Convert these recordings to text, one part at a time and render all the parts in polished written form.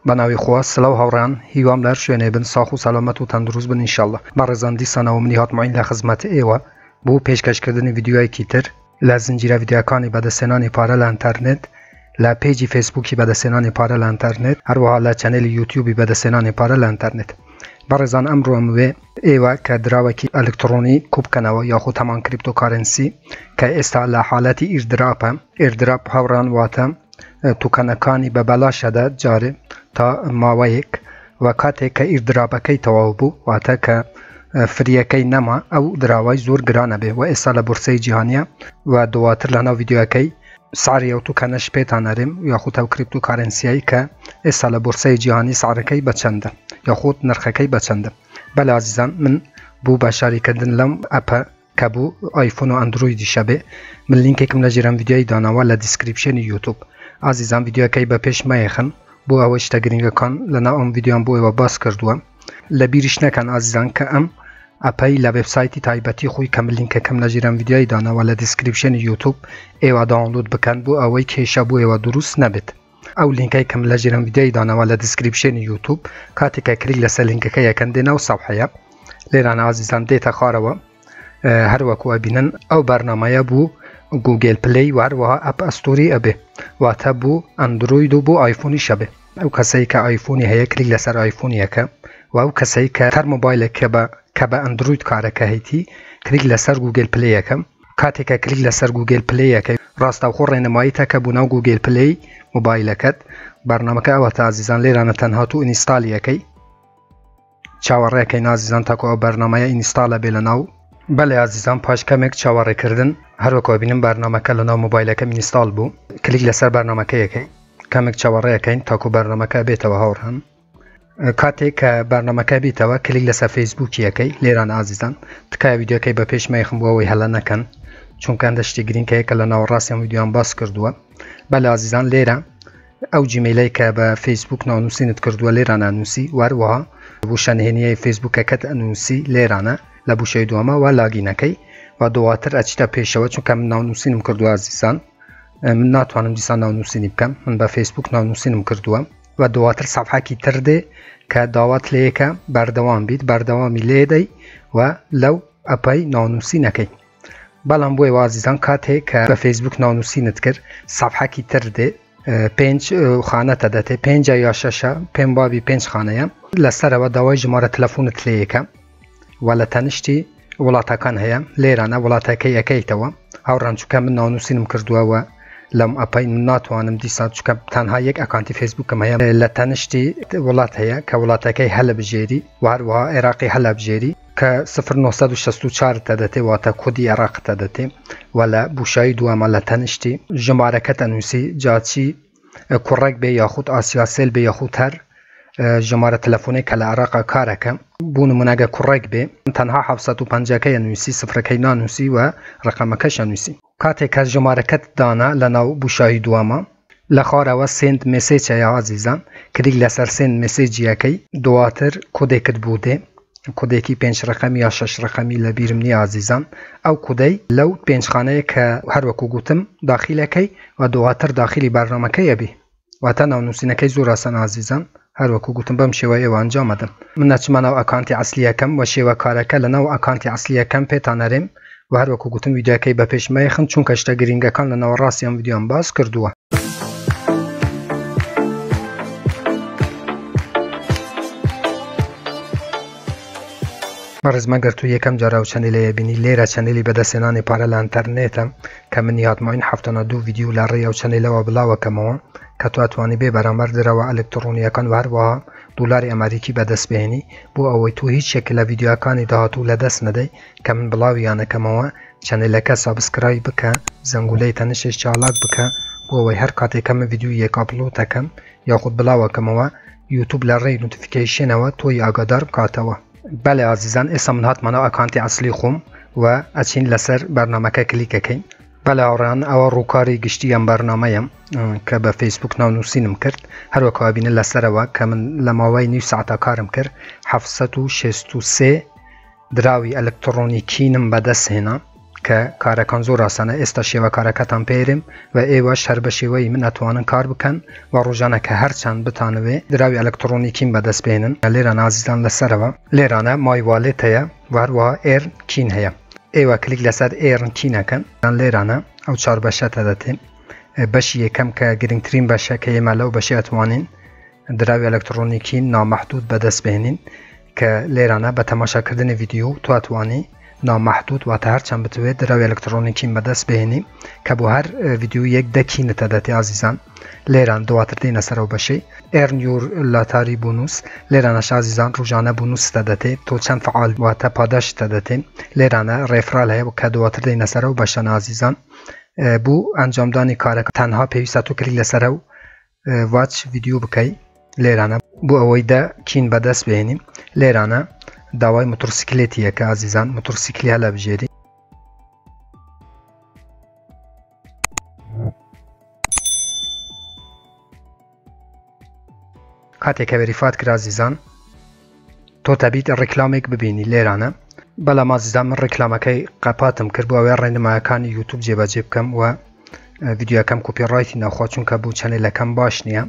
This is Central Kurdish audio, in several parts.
بناوی خوا سلام هاوران هیوام لر شوینه بن ساخ و سلامت و تندروز بن انشالله برزان دیسان و منی هات معین لخدمت ایوا بو پیشکش کردن ویدیوهای کیتر لزنجیره ویدیوکانی بعد سنانی پارل اینترنت لا پیجی فیسبوکی بعد سنانی پارل اینترنت هر وها لا چنل یوتیوبی بعد سنانی پارل اینترنت برزان امرو اموه ایوا که دراوکی الکترونی کوب کنوا یا خود همان کریپتوکارنسی که استعال حالتی ایردراپ هاوران واتم توکنکانی به بلاش ده جاره تا ماویک و کاتی که ایردرابکی توابو واتا که فریکی نما او دراوی زور گرانه به و استعال بورسی جهانیه و دواتر لنا ویدیوکی سعری او توکنش پیتانریم یا خود او کریپتوکارنسیایی که استعال بورسی جهانی سعرکی بچنده یا خود نرخکی بچنده بله عزیزان من بو باشاری کردن لم اپا که بو آیفون و اندرویدی شبه من لینکی کم نجیرم ویدیوی داناوا لدیسکریپشن یوتیوب عزیزان ویدیو که با پیش میخن بو اوش تگرینگ کن لنا ام ویدیوام بو ایوا باز کردوم لبیرش نکن عزیزان که ام اپای لوبسایتی تایبتی خوی کم لینک کم نجیرم ویدیوی داناوا لدیسکریپشن یوتیوب ایوا دانلود بکن بو اوی که شبو ایوا درست نبید او لینکی کم نجیرم ویدیوی داناوا لدیسکریپشن یوتیوب کاتی که کلیک لسه لینک که یکندین او صفحه لیران عزیزان دیتا خاروا هر وکو بینن او برنامه بو گوگل پلی و هر وها اپ استوری ابه و تا بو اندروید و بو آیفونی شبه او کسی که آیفونی هیا کلیک لسر آیفونی یکه و او کسی که تر موبایل که با اندروید کاره که هیتی کلیک لسر گوگل پلی یکم کاتی که کلیک لسر گوگل پلی یکه راست او خور رنمایی تا که بوناو گوگل پلی موبایل کد برنامه که او تا عزیزان لیرانه تنها تو انستال یکی چاوره که این عزیزان تا که برنامه اینستال بیلناو بله عزیزان پاش کمک چاوره کردن هر وقت بینیم برنامه که لنا موبایل که اینستال بو کلیک لسر برنامه که یکی کمک چاوره که این تا که برنامه که بیت و هاورن کاتی که برنامه که بیت و کلیک لسر فیسبوک یکی لیران عزیزان تکای ویدیو که با پیش میخم بو حالا نکن چون کندشتی گرین که یک لنا وراسیم ویدیو هم باز کردو بله عزیزان لیران او جیمیلی که با فیسبوک نانوسینت کردو لیران انوسی وروها بوشنهنیه فیسبوک کت انوسی لیرانه لبوشای دوما و لاگینکی و دواتر اچتا پیشوا چون کم نانوسینم کردو عزیزان من ناتوانم دیسان نانوسینی بکم من با فیسبوک نانوسینم کردوم و دواتر صفحه کی ترده که دعوت لیکه بردوام بید بردوامی لیدی و لو اپای نانوسینکی بلان بوی عزیزان کاته که با فیسبوک نانوسینت کرد صفحه کی ترده 5 خانه تدته 5 یا 6 5 بابی 5 خانه لسر و دوای جماره تلفونت لیکه ولا تنشتي ولاتا كان هيا ليرانا ولاتا كي اكيتوا هاوران شو كم نانوسينم كردوا و لم اباي ناتوانم ديسات شو كم تنها يك اكونتي فيسبوك كما هيا لا تنشتي ولات هيا كولاتا كي هلا بجيري وهو عراقي هلا بجيري ك 0964 تدته واتا كودي عراق تدته ولا بوشاي دوا مال تنشتي جماركه انوسي جاتشي كورك بي ياخد اسيا سيل بي ياخد هر جماره تلفونی که العراق کارکم بون مناگه کرک به تنها 750 که نویسی 0 که نانوسی و رقم کش نویسی کاتی که جماره کت دانا لناو بوشاهی دواما لخاره و سند مسیج یا عزیزان کلیک لسر سند مسیج یکی دواتر کدی کد بوده کدی کی 5 رقمی یا 6 رقمی لبیرم نی عزیزان او کدی لو 5 خانه که هر وکو گوتم داخل کی و دواتر داخلی برنامه کی بی و تا نانوسی نکی زور آسان عزیزان هر وکو گوتم بم شوی و انجام دادم من نچمناو اکانتی اصلی کم و شوی کارکه لناو اکانتی اصلی کم پیتانریم و هر وکو گوتم ویدیو کی به پیش میخن چون کشته گرینگ کان لناو راسیم ویدیو ام باز کردوه مرز مگر تو یکم جارا و چنلی بینی لیره چنلی به دستنان پارل انترنتم که من یاد ما این 72 ویدیو لاره و چنل و بلا و کموان که تو اتوانی به برامر در و الکترونیه کن و هر وها دلار امریکی به دست بهنی بو اوی تو هیچ شکل ویدیو کانی دهاتو لدست نده که من بلاویانه کموان چنل که سابسکرایب بکن زنگوله تنشش چالاک بکن بو اوی هر کاتی کم ویدیو یک اپلود تکم یا خود بلاو کموان یوتیوب لاره نوتیفیکیشن و توی آگادار کاتوا بله عزیزان اسم نهات منو اکانتی اصلی خوم و اچین لسر برنامه که کلیک کن بله آوران او روکاری گشتی ام برنامه ام که به فیسبوک نانوسینم کرد هر وکا بینه لسر و که من لماوی 9 ساعت کارم کرد 763 دراوی الکترونیکینم به دست هنا که کارکان زۆر ئاسانە ئێستا شێوە کارەکەتان پێرم و ئێوەش هەر بە شێوەی من ئەتوانن کار بکەن و ڕۆژانە کە هەرچەند بتانوێ دراوی ئەلکترۆنیکین بەدەست بێنن. لێرە ئازیزان لەسەرەوە لێرانە مای والێت هەیە و هەروەها ئێرن کین هەیە. ئێوە کلیک لەسەر ئێرن کینەکەن. لێرانە ئەو چوار بەشەتە دەتێن. بەشی یەکەم کە گرنگترین بەشە کە ئێمە لەو بەشی ئەتوانین دراوی ئەلکترۆنیکین نامەحدود بەدەست بێنین کە لێرانە بە تەماشاکردنی ڤیدیۆ تو ئەتوانی نامەحدود واتە هەرچەند بتوێت دراوی ئەلکترۆنیکین بەدەست بهێنی کە بۆ هەر ڤیدیۆ یەک دەکینتە دەتێ ئازیزان. لێران دواتر دێنە سەرەوە بەشەی ئێرن یور لاتاری بونوس. لێرانەش ئازیزان ڕۆژانە بونوسە دەتێت تۆ چەند فعال واتە پاداشتە دەتێن. لێرانە ڕێفرال هەیە کە دواتر دێنە سەرەوە بەشەن ئازیزان. بۆ ئەنجامدانی کارەکە تەنها پێویستە تۆ کلیک لەسەرە و واچ ڤیدیۆ بکەی. لێرانە بۆ ئەوەی کین بەدەست بهێنیم. لێرانە داوای موتۆرسیکلێتیەکە ئازیزان موتۆرسیکلی هەلە بژێری. کاتێکە ڤێریفات کرا ئازیزان تۆ تەبیت ڕێکلامێک ببینی. لێرانە بەڵام ئازیزان من ڕێکلامەکەی قەپاتم کرد بۆ ئەوەی ڕێنمایەکانی یوتوب جێبەجێ بکەم و ڤیدیۆەکەم کوپیڕایتی ناخوا چونکە بوو چەنێلەکەم باش نییە.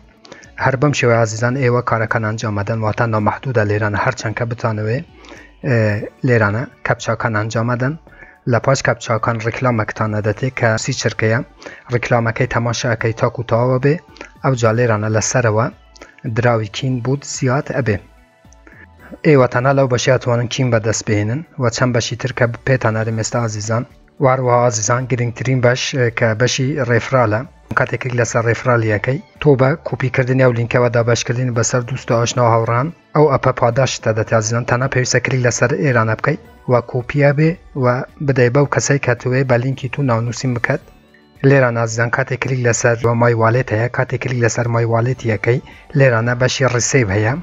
هەر بەم شێوەیە ئازیزان ئێوە کارەکان ئەنجامەدەن واتە نامەحدودە. لێرانە هەرچەند کە بتانەوێ لێرانە کەپچاکان ئەنجامەدەن. لە پاش کەپچاکان ڕێکلامەکتانە دەتێت کە سی چرکەیە ڕێکلامەکەی تەماشاەکەی تاکو تەواوە بێ. ئەوجا لێرانە لەسەرەوە دراوی کین بود زیاد ئەبێ. ئێوە تەنها لەو بەشی ئەتوانن کین بەدەست بهێنن و چەند بەشی تر کە پێتان ئەرێم ئێستا ئازیزان. واروەها ئازیزان گرنگترین بەش کە بەشی ڕێفرالە. کاتێکێک لەسەر ڕێفرالیەکەی تۆ بە کوپیکردنی ئەو لیnkەوە دابەشکردنی بەسەر دوست و ئاشنا و هاوڕان ئەو ئەپە پاداشتە دەتێت ئازیزان. تەنها پێویستە کلیک لەسەر ئێرانە بکەیت و کۆپیە بێ و بدەی بەو کەسەی کە توێ بە لینکی تو ناونووسین بکات. لێران ئازیزان کاتێک کلیک لەسەر مای والێت هەیە. کاتێک کلیک لەسەر مای والێتیەکەی لێرانە بەشی ڕیسیڤ هەیە.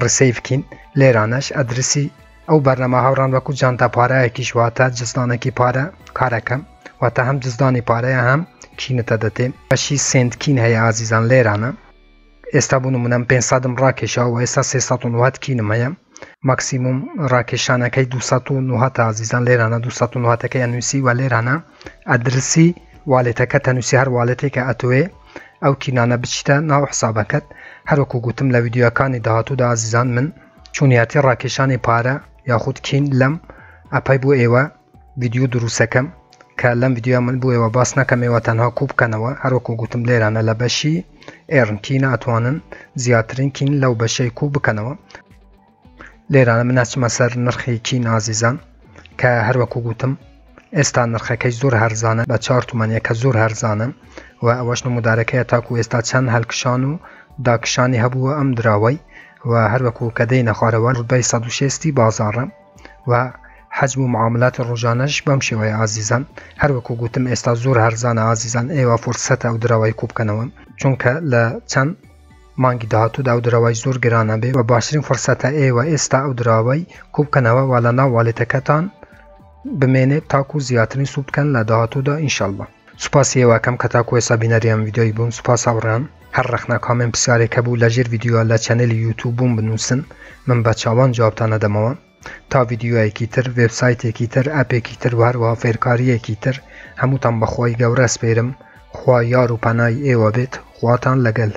ڕیسیڤکین. لێرانەش ئەدرسی ئەو بەرنەمە هاوڕان وەکو جانتە پارەیەکیش واتە جزدانێکی پارە کارەکەم واتە هەم جزدانی پارەیە هەم کینتە دەتێن. بەشی سنت کین هەیە ئازیزان. لێرانە ئێستا بوو نمونەم 500م ڕاکێشاوە و ئێستا 390 کینم هەیە. ماکسیموم ڕاکێشانەکەی 290 ئازیزان. لێرانە 290ەکەی ئەنووسی و لێرانە ئەدرسی والێتەکە تەنووسی هەر والێتێکە ئەتوێ ئەو کینانە بچیتە ناو حسابەکەت. هەروەکو گوتم لە ڤیدیۆەکانی داهاتوودا ئازیزان من چونیاتی ڕاکێشانی پارە یاخود کین لەم ئەپەی بۆ ئێوە ڤیدیۆ دروستەکەم کە لەم ڤیدیۆ من بۆ ئێوە باس نەکەمەوە تەنها کوب بکەنەوە. هەروەکو گوتم لێرانە لە بەشی ئێرن کینە ئەتوانن زیاترین کین لەو بەشەی کوب بکەنەوە. لێرانە من ئەچمە سەر نرخی کین ئازیزان کە هەروەکو گوتم ئێستا نرخەکەی زۆر هەرزانە بە 4 تومانیە کە زۆر هەرزانە و ئەوەش نمودارەکەیە تاکو ئێستا چەند هەلکشان و داکشانی هەبووە ئەم دراوەی و هەروەکو کە دەینە خوارەوە ڕوتبەی 160 بازاڕە و حجم و معاملات ڕۆژانەش بەم شێوەیە ئازیزان. هەروەکو گوتم ئێستا زۆر هەرزانە ئازیزان. ئێوە فورسەتە ئەو دراوای کوب بکەنەوە چونکە لە چەند مانگی داهاتوودا ئەو دراوای زۆر گرانە بێ و باشترین فورسەتە ئێوە ئێستا ئەو دراوای کوب بکەنەوە و لە ناو والێتەکەتان بمێنێت تاکو زیاترین سوود بکەن لە داهاتوودا ئینشاءالله. سوپاسی ئێوەکەم کە تاکو ئێستا بینەریان ڤیدیۆی بوون. سوپاس هاوڕان. هەر ڕەخنە کامنت پرسیارێکە بوو لەژێر ڤیدیۆ لە چەنێلی یوتیوب بوون بنووسن من بە چاوان جوابتان نەدەمەوە تا ڤیدیۆیەکی تر وێبسایتێکی تر ئەپێکی تر و هەروەها فێرکاریەکی تر هەمووتان بەخوای گەورە سپێرم. خوا یار و پەنای ئێوە بێت. خواتان لەگەل.